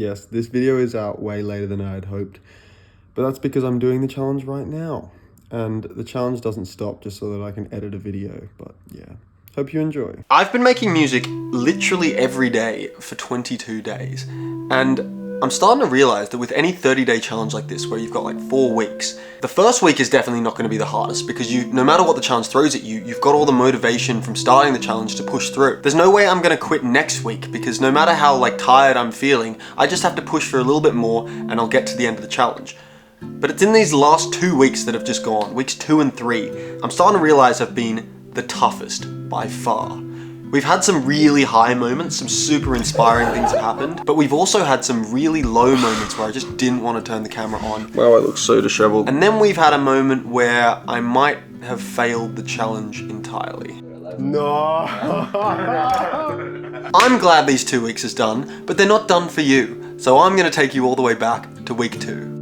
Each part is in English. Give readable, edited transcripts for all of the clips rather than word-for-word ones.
yes, this video is out way later than I had hoped, but that's because I'm doing the challenge right now. And the challenge doesn't stop just so that I can edit a video, but yeah. Hope you enjoy. I've been making music literally every day for 22 days, and I'm starting to realize that with any 30-day challenge like this, where you've got like 4 weeks, the first week is definitely not going to be the hardest because no matter what the challenge throws at you, you've got all the motivation from starting the challenge to push through. There's no way I'm going to quit next week because no matter how like tired I'm feeling, I just have to push for a little bit more and I'll get to the end of the challenge. But it's in these last 2 weeks that have just gone, weeks 2 and 3, I'm starting to realize have been the toughest by far. We've had some really high moments, some super inspiring things have happened, but we've also had some really low moments where I just didn't want to turn the camera on. Wow, I look so disheveled. And then we've had a moment where I might have failed the challenge entirely. No. I'm glad these 2 weeks is done, but they're not done for you. So I'm going to take you all the way back to week 2.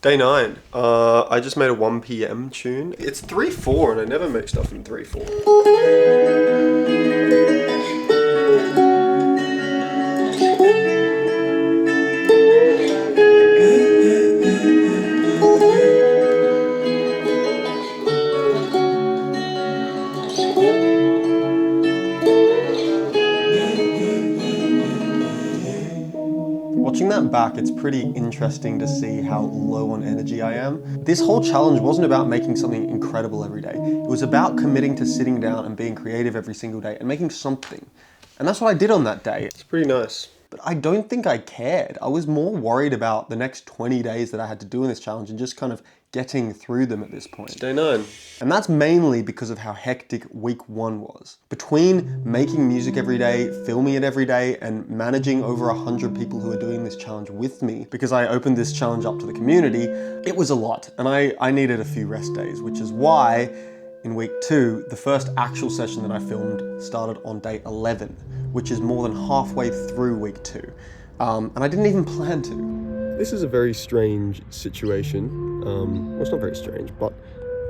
Day 9. I just made a 1 PM tune. It's 3/4 and I never make stuff in 3/4. Watching that back, it's pretty interesting to see how low on energy I am. This whole challenge wasn't about making something incredible every day. It was about committing to sitting down and being creative every single day and making something. And that's what I did on that day. It's pretty nice. But I don't think I cared. I was more worried about the next 20 days that I had to do in this challenge and just kind of getting through them at this point. It's day 9. And that's mainly because of how hectic week 1 was. Between making music every day, filming it every day, and managing over 100 people who are doing this challenge with me, because I opened this challenge up to the community, it was a lot. And I needed a few rest days, which is why in week 2, the first actual session that I filmed started on day 11, which is more than halfway through week 2. And I didn't even plan to. This is a very strange situation. Well, it's not very strange, but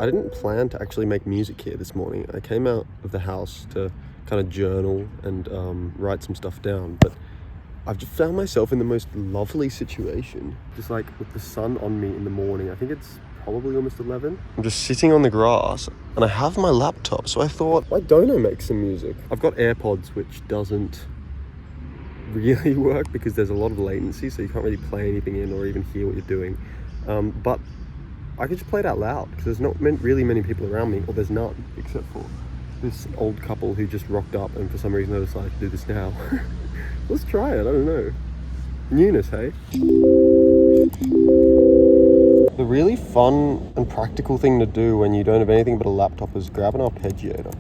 I didn't plan to actually make music here this morning. I came out of the house to kind of journal and write some stuff down, but I've just found myself in the most lovely situation, just like with the sun on me in the morning. I think it's probably almost 11. I'm just sitting on the grass and I have my laptop, so I thought, why don't I make some music? I've got AirPods, which doesn't really work because there's a lot of latency, so you can't really play anything in or even hear what you're doing. But I could just play it out loud because there's not really many people around me, or there's none except for this old couple who just rocked up and for some reason they decided to do this now. Let's try it, I don't know. Newness, hey? The really fun and practical thing to do when you don't have anything but a laptop is grab an arpeggiator.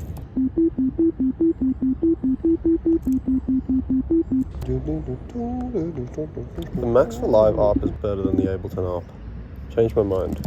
The Maxwell Live ARP is better than the Ableton ARP. Changed my mind.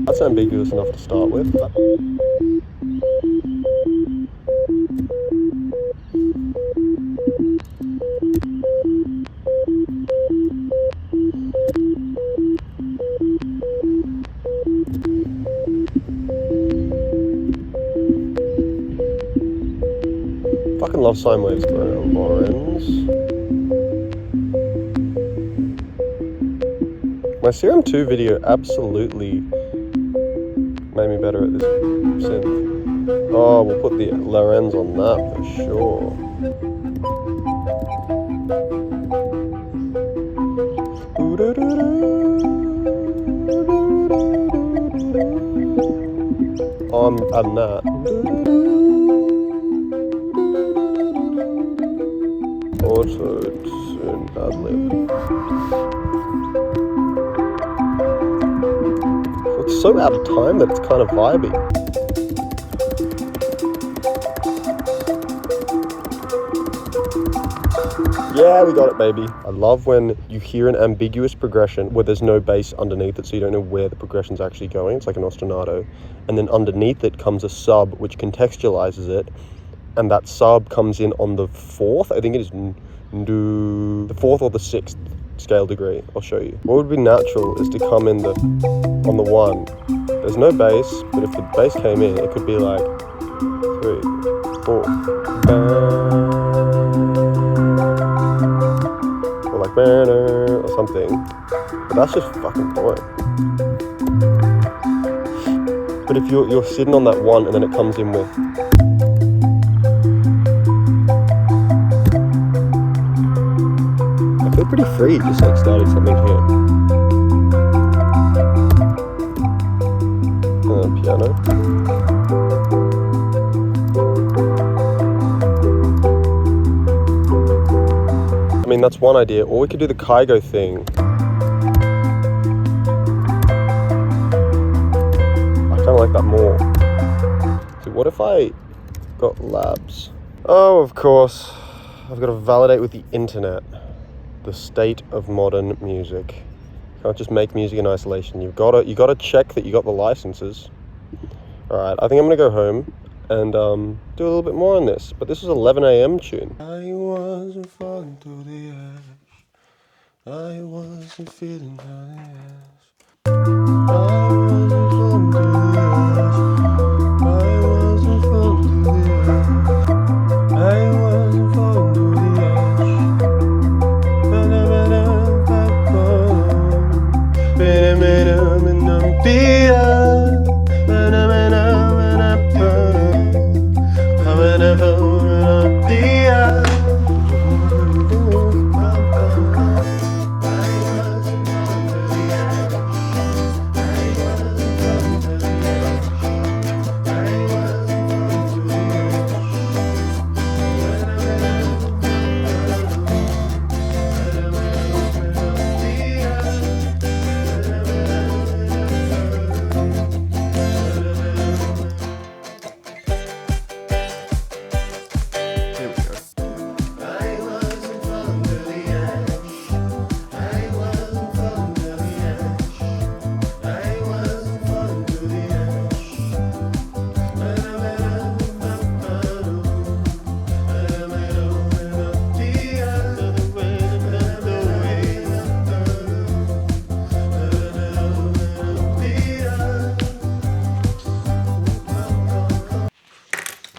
That's ambiguous enough to start with. Fucking love sine waves, Lorenz. My Serum 2 video absolutely made me better at this synth. Oh, we'll put the Lorenz on that for sure. Oh, I'm adding that. Auto-tune ad-lib. It's so out of time that it's kind of vibey. Yeah, we got it, baby. I love when you hear an ambiguous progression where there's no bass underneath it, so you don't know where the progression's actually going. It's like an ostinato. And then underneath it comes a sub, which contextualizes it. And that sub comes in on the fourth. I think it is the fourth or the sixth scale degree. I'll show you. What would be natural is to come in on the one. There's no bass, but if the bass came in, it could be like 3, 4. Or like or something. But that's just fucking boring. But if you're sitting on that one and then it comes in with I feel pretty free just like starting something here. Piano. I mean, that's one idea. Or we could do the Kygo thing. I kind of like that more. So what if I got labs? Oh, of course. I've got to validate with the internet the state of modern music. You can't just make music in isolation. You gotta check that you got the licenses. Alright, I think I'm gonna go home and do a little bit more on this. But this is 11 a.m. tune. I wasn't falling to the edge. I wasn't feeling the edge. I wasn't falling to the edge. I wasn't falling to the edge. I wasn't falling to the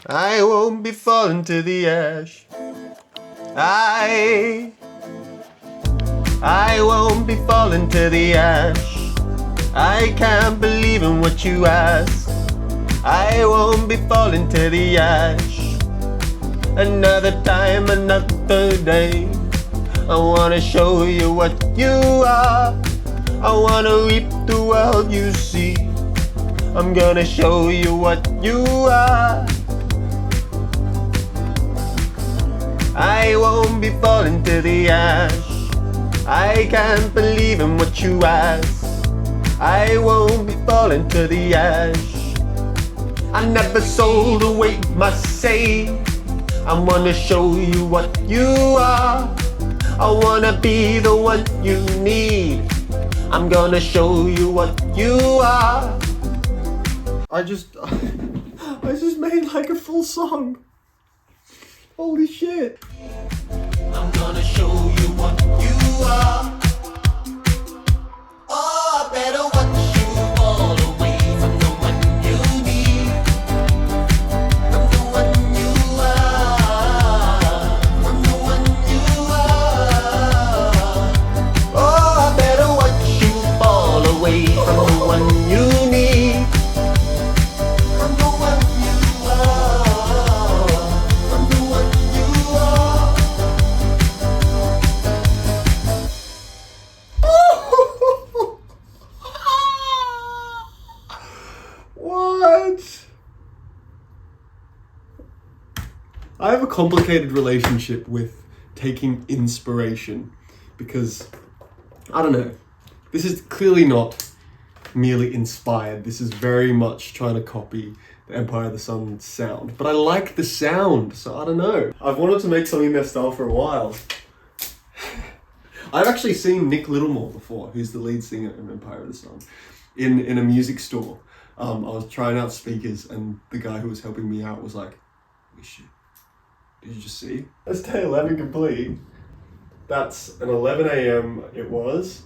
I won't be falling to the ash. I won't be falling to the ash. I can't believe in what you ask. I won't be falling to the ash. Another time, another day. I wanna show you what you are. I wanna reap the world you see. I'm gonna show you what you are. I won't be falling to the ash. I can't believe in what you ask. I won't be falling to the ash. I never sold away my say. I wanna show you what you are. I wanna be the one you need. I'm gonna show you what you are. I just made like a full song. Holy shit. I'm gonna show you what you are. Oh, I better watch you fall away from the one you need. From the one you are. From the one you are. Oh, I better watch you fall away from the one you need. From the one you are. From the one you are. What? I have a complicated relationship with taking inspiration because, I don't know, this is clearly not merely inspired. This is very much trying to copy the Empire of the Sun sound. But I like the sound, so I don't know. I've wanted to make something in their style for a while. I've actually seen Nick Littlemore before, who's the lead singer of Empire of the Sun, in a music store. I was trying out speakers, and the guy who was helping me out was like, "We should. Did you just see? That's day 11 complete. That's an 11 a.m. it was,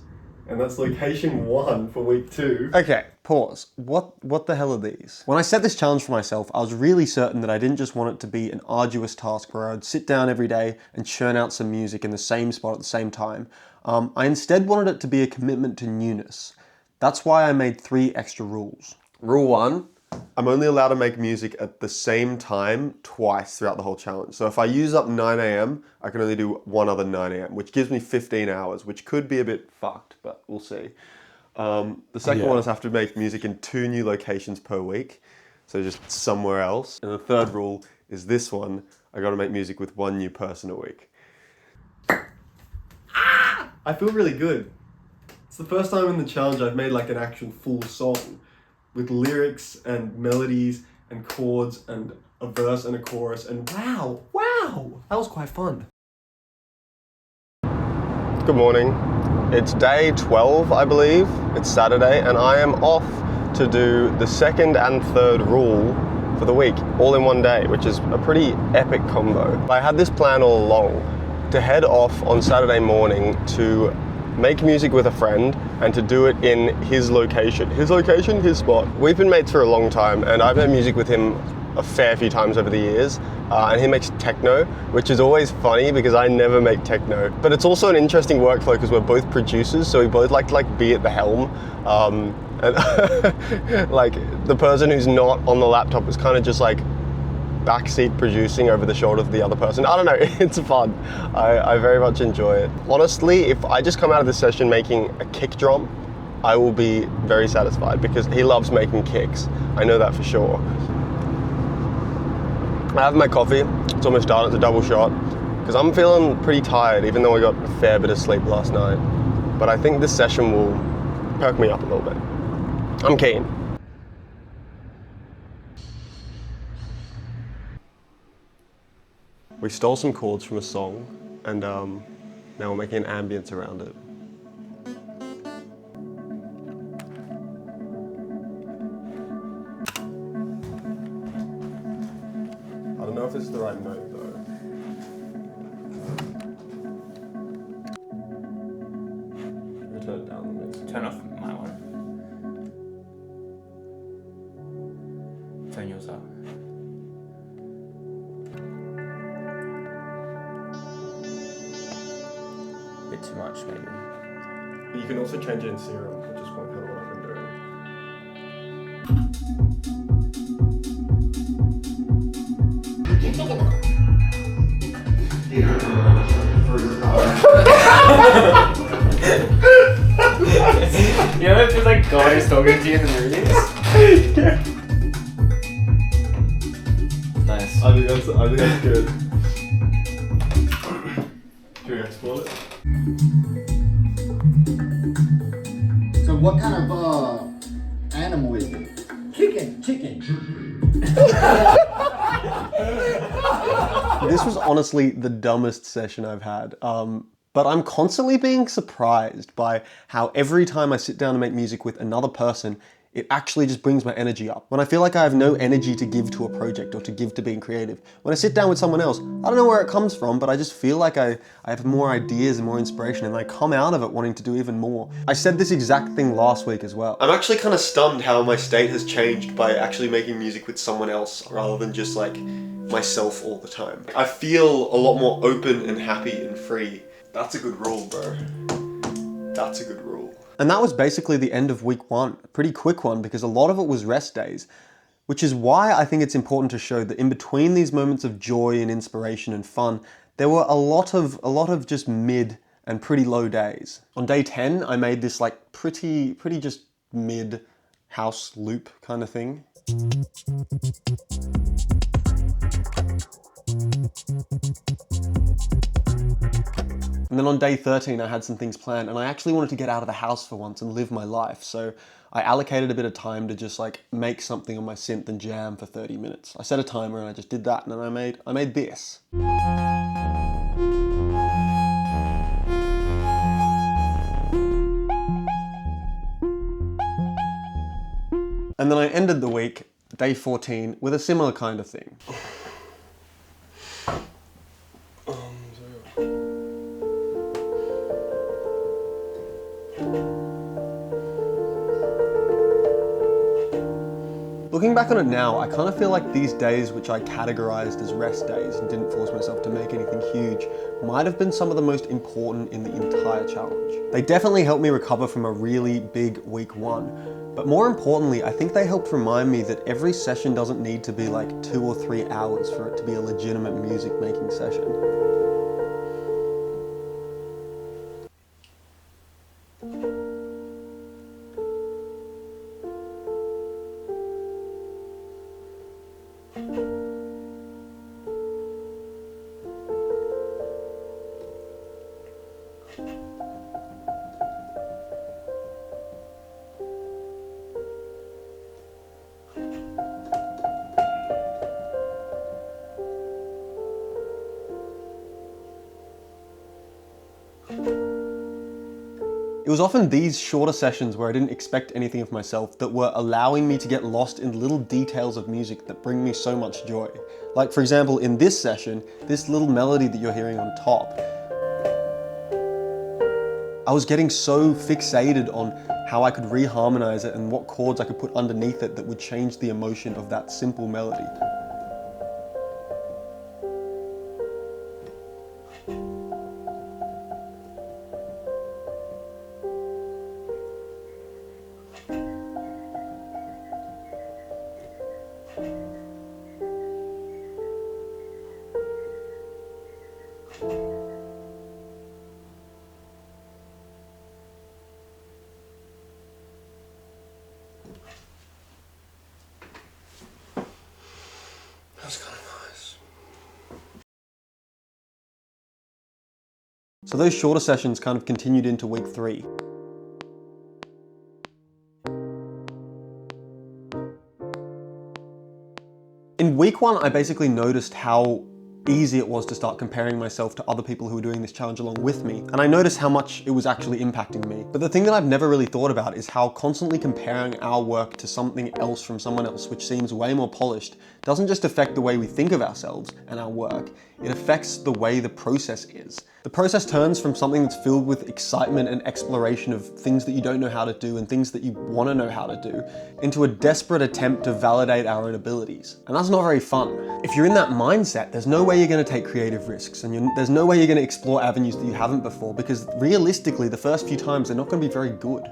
and that's location 1 for week 2. Okay, pause. What the hell are these? When I set this challenge for myself, I was really certain that I didn't just want it to be an arduous task where I'd sit down every day and churn out some music in the same spot at the same time. I instead wanted it to be a commitment to newness. That's why I made 3 extra rules. Rule 1, I'm only allowed to make music at the same time twice throughout the whole challenge. So if I use up 9 a.m, I can only do one other 9 a.m, which gives me 15 hours, which could be a bit fucked, but we'll see. The second one is I have to make music in 2 new locations per week, so just somewhere else. And the third rule is this one, I gotta make music with 1 new person a week. I feel really good. It's the first time in the challenge I've made like an actual full song with lyrics and melodies and chords and a verse and a chorus, and wow, that was quite fun. Good morning. It's day 12, I believe. It's Saturday, and I am off to do the second and third rule for the week, all in one day, which is a pretty epic combo. I had this plan all along to head off on Saturday morning to make music with a friend and to do it in his location. His spot. We've been mates for a long time, and I've made music with him a fair few times over the years, and he makes techno, which is always funny because I never make techno. But it's also an interesting workflow because we're both producers, so we both like to be at the helm. And like the person who's not on the laptop is kind of just like backseat producing over the shoulder of the other person. I don't know, it's fun. I very much enjoy it. Honestly, if I just come out of this session making a kick drum, I will be very satisfied because he loves making kicks. I know that for sure. I have my coffee, it's almost done, it's a double shot, because I'm feeling pretty tired even though I got a fair bit of sleep last night. But I think this session will perk me up a little bit. I'm keen. We stole some chords from a song, and now we're making an ambience around it. I don't know if this is the right note though. Maybe turn it down a bit. Turn off my one. Turn yours up. Bit too much, maybe. But you can also change it in Serum, which is kind of what I've been doing. You know, it feels like God is talking to you in the movies. Yeah. Nice. I think that's good. Should we export it? So what kind of animal is it? Chicken. This was honestly the dumbest session I've had. But I'm constantly being surprised by how every time I sit down to make music with another person, it actually just brings my energy up. When I feel like I have no energy to give to a project or to give to being creative, when I sit down with someone else, I don't know where it comes from, but I just feel like I have more ideas and more inspiration, and I come out of it wanting to do even more. I said this exact thing last week as well. I'm actually kind of stunned how my state has changed by actually making music with someone else rather than just like myself all the time. I feel a lot more open and happy and free. That's a good rule, bro. That's a good rule. And that was basically the end of week 1, a pretty quick one because a lot of it was rest days, which is why I think it's important to show that in between these moments of joy and inspiration and fun, there were a lot of just mid and pretty low days. On day 10, I made this like pretty just mid house loop kind of thing. And then on day 13, I had some things planned and I actually wanted to get out of the house for once and live my life. So I allocated a bit of time to just like make something on my synth and jam for 30 minutes. I set a timer and I just did that, and then I made this. And then I ended the week, day 14, with a similar kind of thing. Looking back on it now, I kind of feel like these days, which I categorized as rest days and didn't force myself to make anything huge, might have been some of the most important in the entire challenge. They definitely helped me recover from a really big week 1, but more importantly, I think they helped remind me that every session doesn't need to be like 2 or 3 hours for it to be a legitimate music making session. It was often these shorter sessions where I didn't expect anything of myself that were allowing me to get lost in little details of music that bring me so much joy. Like for example, in this session, this little melody that you're hearing on top. I was getting so fixated on how I could reharmonize it and what chords I could put underneath it that would change the emotion of that simple melody. That's kind of nice. So those shorter sessions kind of continued into week 3. In week 1, I basically noticed how easy it was to start comparing myself to other people who were doing this challenge along with me, and I noticed how much it was actually impacting me. But the thing that I've never really thought about is how constantly comparing our work to something else from someone else, which seems way more polished, doesn't just affect the way we think of ourselves and our work, it affects the way the process is. The process turns from something that's filled with excitement and exploration of things that you don't know how to do and things that you want to know how to do, into a desperate attempt to validate our own abilities. And that's not very fun. If you're in that mindset, there's no way you're going to take creative risks, and there's no way you're going to explore avenues that you haven't before, because realistically, the first few times, they're not going to be very good.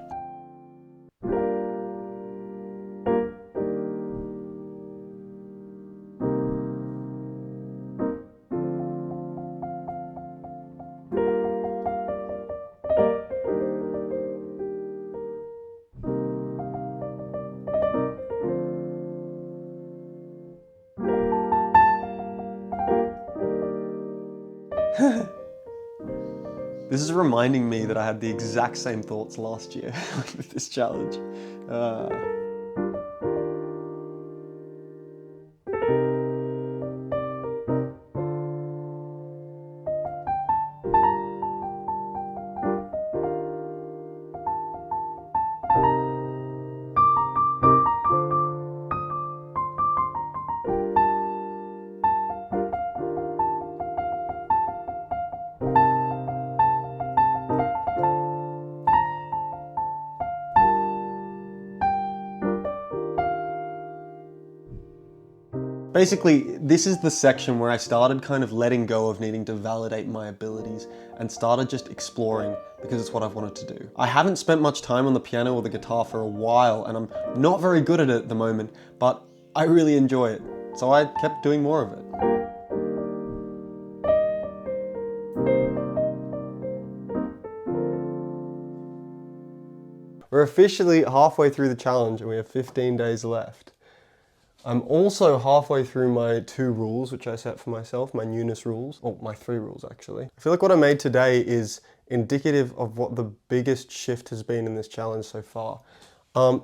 This is reminding me that I had the exact same thoughts last year with this challenge. Basically, this is the section where I started kind of letting go of needing to validate my abilities and started just exploring because it's what I've wanted to do. I haven't spent much time on the piano or the guitar for a while, and I'm not very good at it at the moment, but I really enjoy it. So I kept doing more of it. We're officially halfway through the challenge and we have 15 days left. I'm also halfway through my 2 rules, which I set for myself, my newness rules, or my 3 rules actually. I feel like what I made today is indicative of what the biggest shift has been in this challenge so far.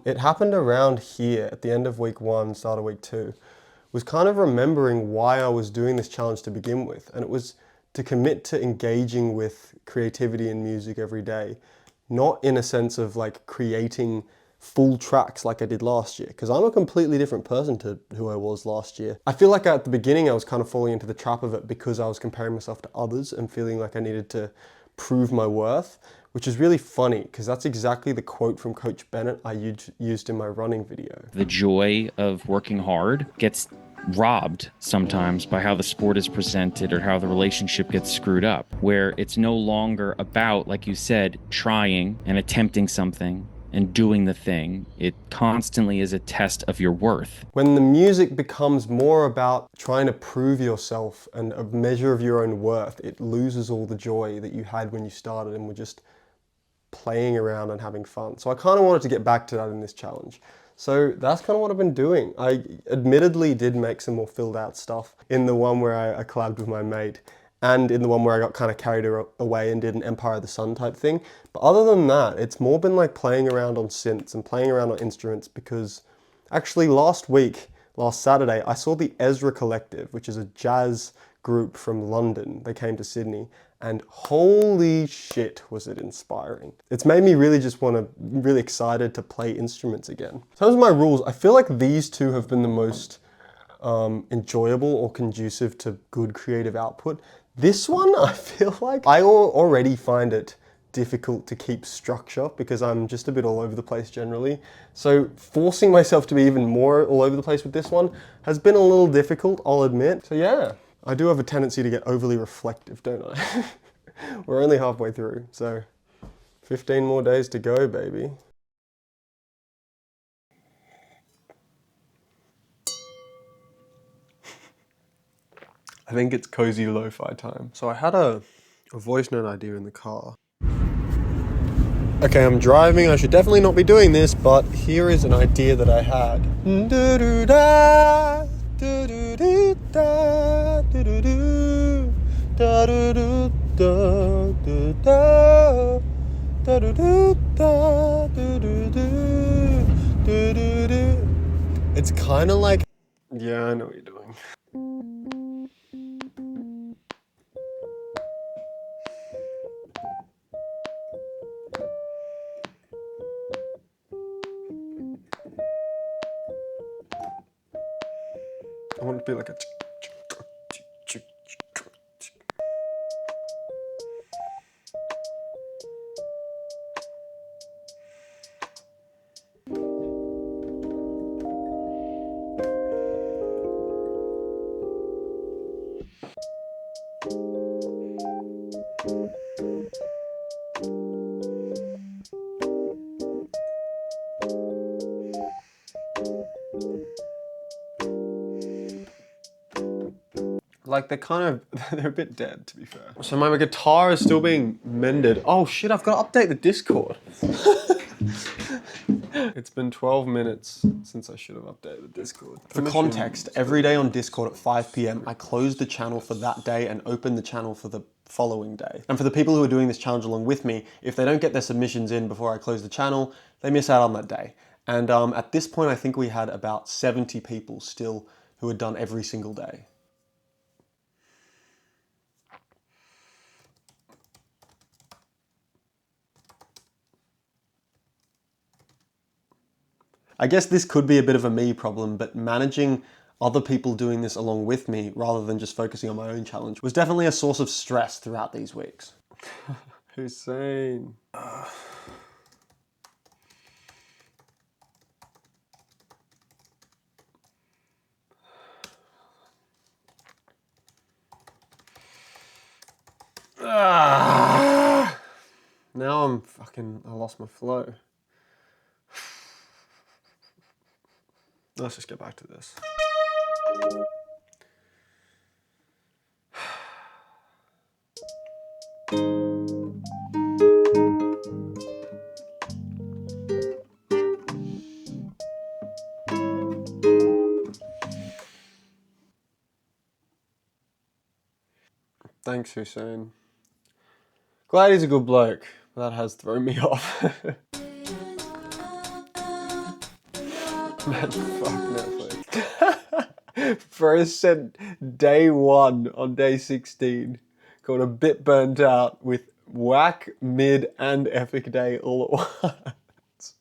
It happened around here at the end of week 1, start of week 2. Was kind of remembering why I was doing this challenge to begin with, and it was to commit to engaging with creativity and music every day. Not in a sense of like creating full tracks like I did last year, because I'm a completely different person to who I was last year. I feel like at the beginning I was kind of falling into the trap of it because I was comparing myself to others and feeling like I needed to prove my worth, which is really funny because that's exactly the quote from Coach Bennett I used in my running video. The joy of working hard gets robbed sometimes by how the sport is presented or how the relationship gets screwed up, where it's no longer about, like you said, trying and attempting something and doing the thing. It constantly is a test of your worth. When the music becomes more about trying to prove yourself and a measure of your own worth, it loses all the joy that you had when you started and were just playing around and having fun. So I kind of wanted to get back to that in this challenge. So that's kind of what I've been doing. I admittedly did make some more filled out stuff in the one where I collabed with my mate, and in the one where I got kind of carried away and did an Empire of the Sun type thing. But other than that, it's more been like playing around on synths and playing around on instruments, because actually last Saturday, I saw the Ezra Collective, which is a jazz group from London. They came to Sydney, and holy shit was it inspiring. It's made me really excited to play instruments again. In terms of my rules, I feel like these two have been the most enjoyable or conducive to good creative output. This one, I feel like I already find it difficult to keep structure because I'm just a bit all over the place generally. So forcing myself to be even more all over the place with this one has been a little difficult, I'll admit. So yeah, I do have a tendency to get overly reflective, don't I? We're only halfway through, so 15 more days to go, baby. I think it's cozy lo-fi time. So I had a voice note idea in the car. Okay, I'm driving, I should definitely not be doing this, but here is an idea that I had. It's kind of like... Yeah, I know what you're doing. I want it to be like a... Like they're a bit dead, to be fair. So my guitar is still being mended. Oh shit, I've got to update the Discord. It's been 12 minutes since I should have updated the Discord. For context, every day on Discord at 5 PM, I close the channel for that day and open the channel for the following day. And for the people who are doing this challenge along with me, if they don't get their submissions in before I close the channel, they miss out on that day. And at this point, I think we had about 70 people still who had done every single day. I guess this could be a bit of a me problem, but managing other people doing this along with me rather than just focusing on my own challenge was definitely a source of stress throughout these weeks. Hussein. Now I lost my flow. Let's just get back to this. Thanks, Hussein. Glad he's a good bloke. That has thrown me off. Man, fuck Netflix. First said day 1 on day 16. Got a bit burnt out with whack, mid, and epic day all at once.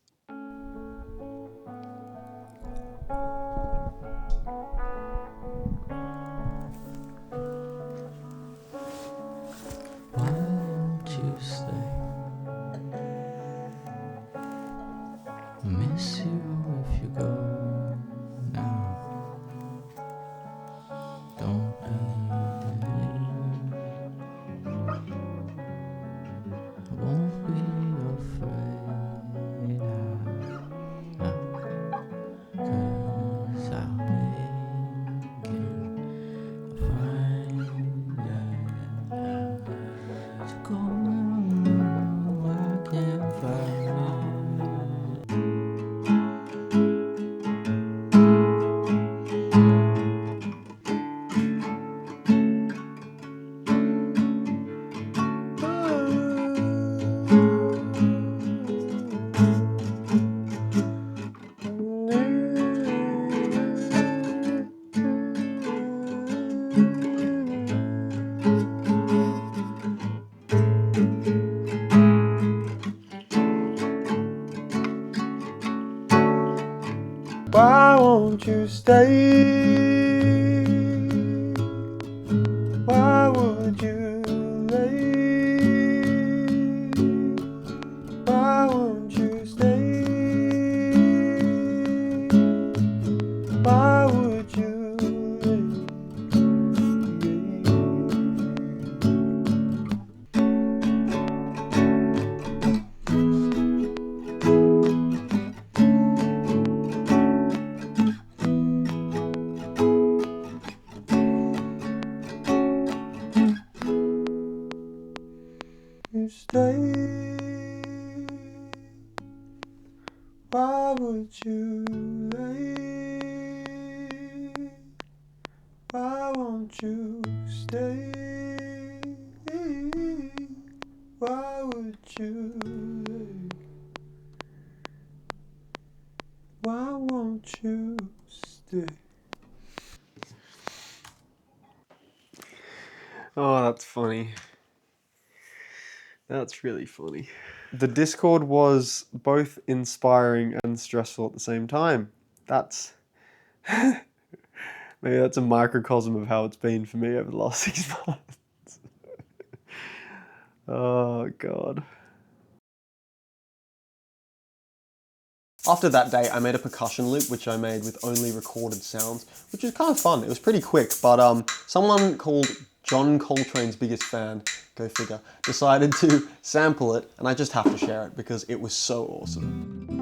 stay? Why would you leave? Why won't you stay? Why would you leave? You stay. Why would you leave? Why won't you stay? Why would you leave? Why won't you stay? Oh, that's funny. That's really funny. The Discord was both inspiring and stressful at the same time. That's maybe that's a microcosm of how it's been for me over the last 6 months. Oh God. After that day, I made a percussion loop, which I made with only recorded sounds, which was kind of fun. It was pretty quick, but someone called John Coltrane's biggest fan, go figure, decided to sample it, and I just have to share it because it was so awesome.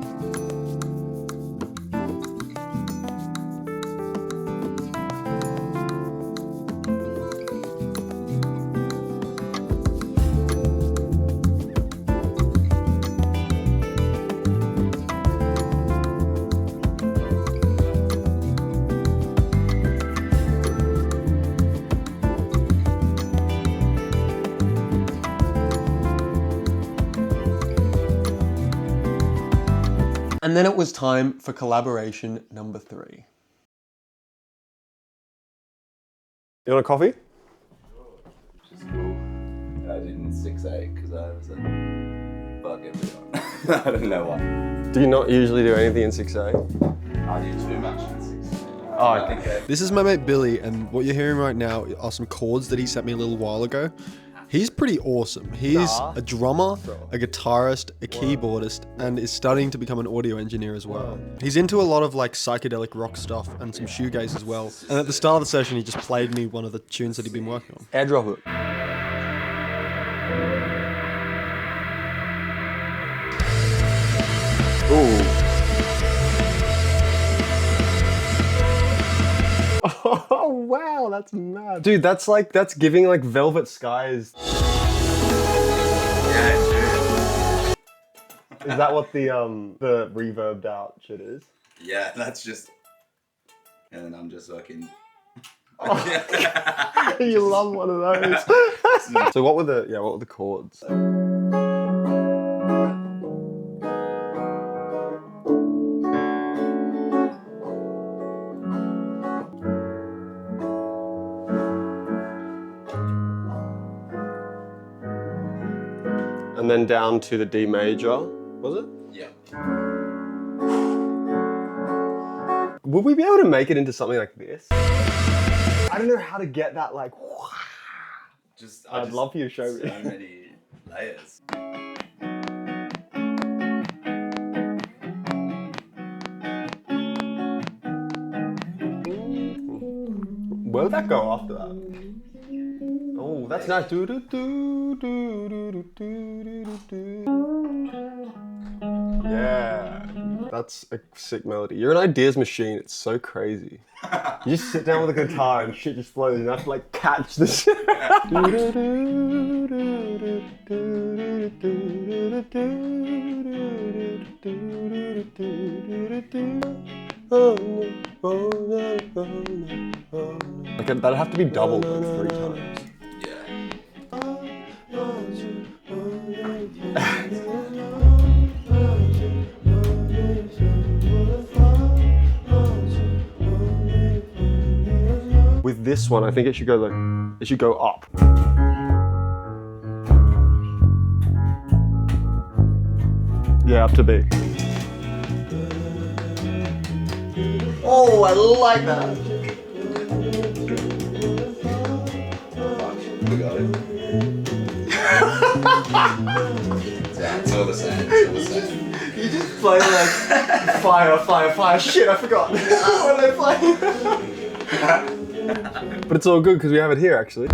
And then it was time for collaboration number 3. You want a coffee? Which is cool. I did in 6/8 because I was a bug everyone. I don't know why. Do you not usually do anything in 6/8? I do too much in 6/8. Oh, okay. This is my mate Billy, and what you're hearing right now are some chords that he sent me a little while ago. He's pretty awesome. He's a drummer, a guitarist, a keyboardist, and is studying to become an audio engineer as well. He's into a lot of like psychedelic rock stuff and some shoegaze as well. And at the start of the session, he just played me one of the tunes that he'd been working on. Airdrop it. Ooh. Oh wow, that's mad. Dude, that's giving like Velvet Skies. Yeah, it's Is that what the reverbed out shit is? Yeah, that's just. And then I'm just fucking. You love one of those. So what were the chords? And then down to the D major, was it? Yeah. Would we be able to make it into something like this? I don't know how to get that like. I'd love for you to show me. So many layers. Where would that go after that? Oh, that's nice. Yeah, that's a sick melody. You're an ideas machine. It's so crazy. You just sit down with a guitar and shit just flows. And you have to like catch the shit. Okay, that'd have to be doubled like 3 times. With this one, I think it should go like, it should go up. Yeah, up to B. Oh, I like that. We got it. It's all the same. It's all the same. You just play like fire, fire, fire. Shit, I forgot. What are they playing? But it's all good because we have it here actually.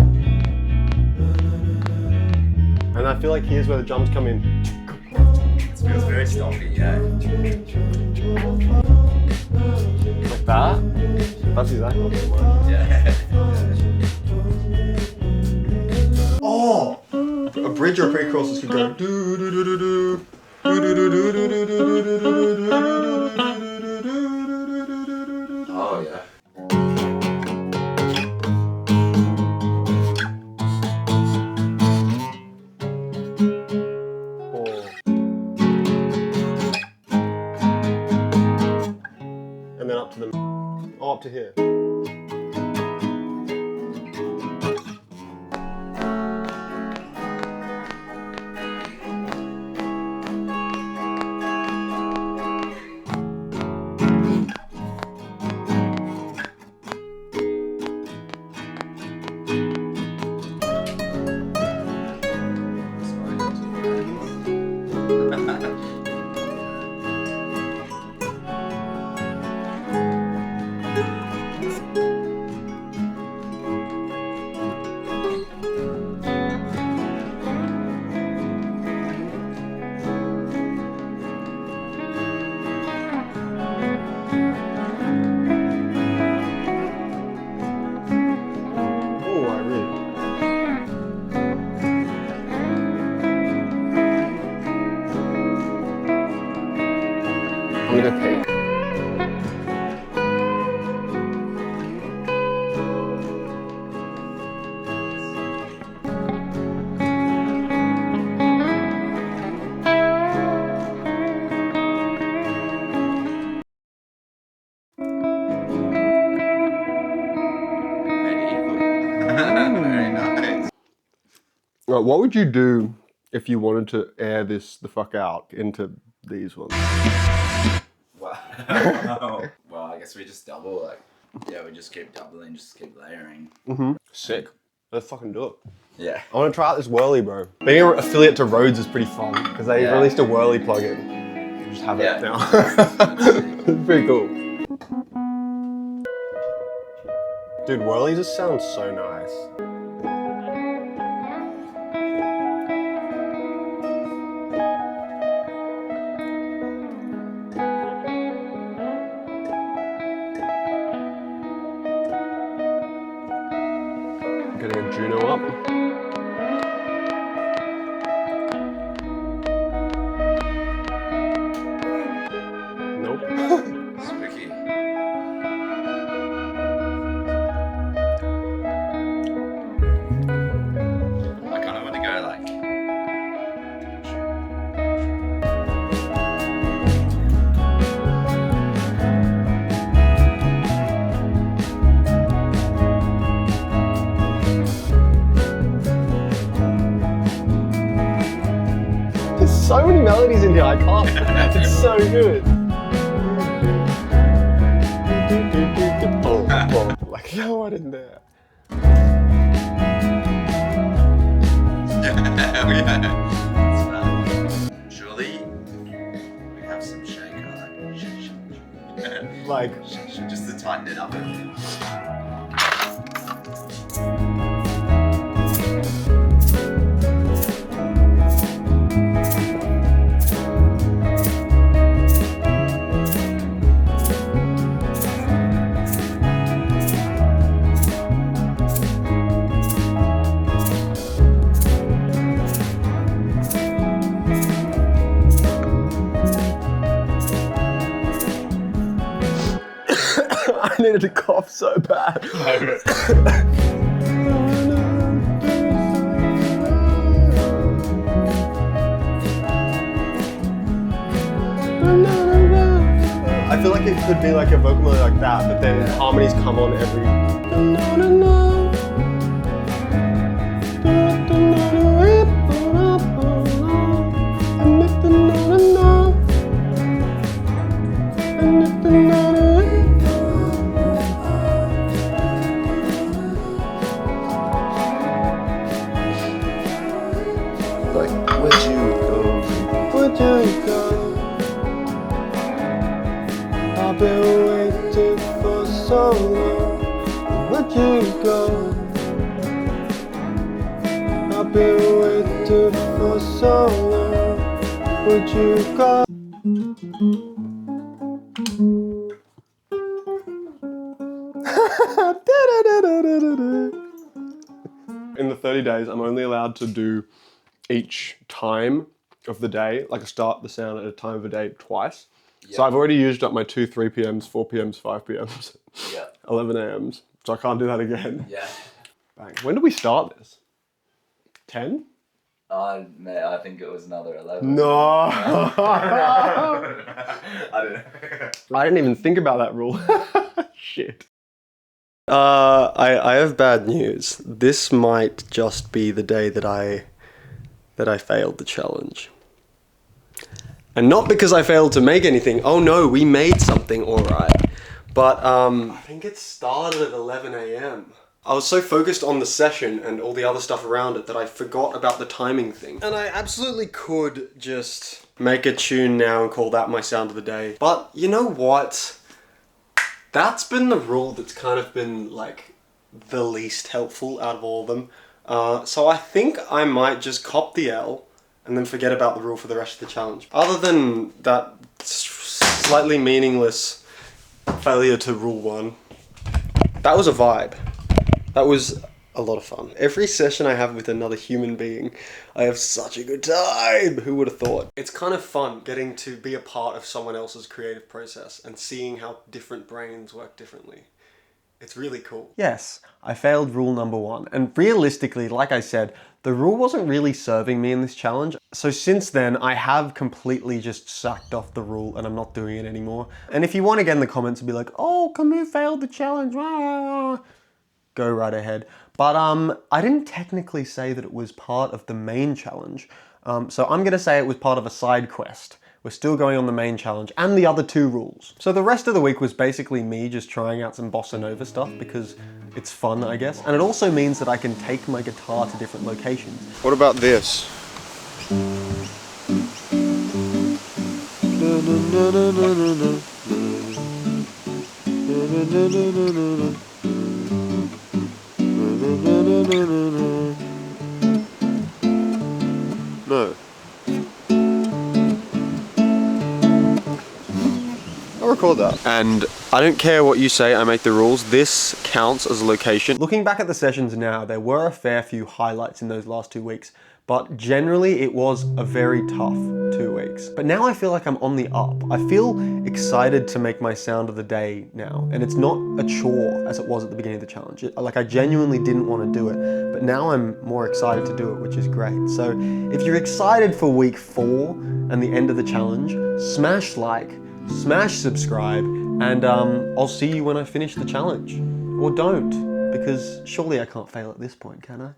And I feel like here's where the drums come in. It feels very stompy, yeah. Like that. That's exactly what it was. Yeah. Oh! A bridge or a pre-chorus could go do do do do do. Oh, yeah. And then up to the, oh, up to here. I'm gonna pee. Very nice. Right, what would you do if you wanted to air this the fuck out into these ones? Wow. Well, I guess we just double, like, yeah, we just keep doubling, just keep layering. Sick. Let's fucking do it. Yeah. I want to try out this Whirly, bro. Being an affiliate to Rhodes is pretty fun because they Yeah. released a Whirly plugin. You just have Yeah. it now. It's pretty cool. Dude, Whirly just sounds so nice. Getting a Juno up. Nope. Spooky. I kind of want to go like. There's so many melodies in here, I can't. It's so good. Oh, like, yeah, what in there? Hell yeah. Surely we have some shaker, Like, just to tighten it up a bit. I needed to cough so bad. I feel like it could be like a vocal melody like that, but then harmonies come on every. long? Where'd you go? I've been waiting for so long. Where'd you go? In the 30 days, I'm only allowed to do each time of the day, like start the sound at a time of the day twice. So I've already used up my 2 3 p.m.s, 4 p.m.s, 5 p.m.s, 11 a.m.s. So I can't do that again. Yeah. Bang. When did we start this? 10? Mate, I think it was another 11. No. I don't know. I didn't even think about that rule. Shit. I have bad news. This might just be the day that I failed the challenge. And not because I failed to make anything. Oh no, we made something alright. But I think it started at 11 a.m. I was so focused on the session and all the other stuff around it that I forgot about the timing thing. And I absolutely could just make a tune now and call that my sound of the day. But you know what? That's been the rule that's kind of been like the least helpful out of all of them. So I think I might just cop the L and then forget about the rule for the rest of the challenge. Other than that slightly meaningless failure to rule 1, that was a vibe. That was a lot of fun. Every session I have with another human being, I have such a good time. Who would have thought? It's kind of fun getting to be a part of someone else's creative process and seeing how different brains work differently. It's really cool. Yes, I failed rule number 1. And realistically, like I said, the rule wasn't really serving me in this challenge. So since then, I have completely just sacked off the rule and I'm not doing it anymore. And if you want to get in the comments and be like, oh, Camus failed the challenge, go right ahead. But I didn't technically say that it was part of the main challenge. So I'm gonna say it was part of a side quest. We're still going on the main challenge and the other 2 rules. So the rest of the week was basically me just trying out some bossa nova stuff because it's fun, I guess. And it also means that I can take my guitar to different locations. What about this? No. I'll record that. And I don't care what you say, I make the rules. This counts as a location. Looking back at the sessions now, there were a fair few highlights in those last 2 weeks, but generally it was a very tough 2 weeks. But now I feel like I'm on the up. I feel excited to make my sound of the day now, and it's not a chore as it was at the beginning of the challenge. Like I genuinely didn't want to do it, but now I'm more excited to do it, which is great. So if you're excited for week 4 and the end of the challenge, smash like, smash subscribe, and I'll see you when I finish the challenge. Or don't, because surely I can't fail at this point, can I?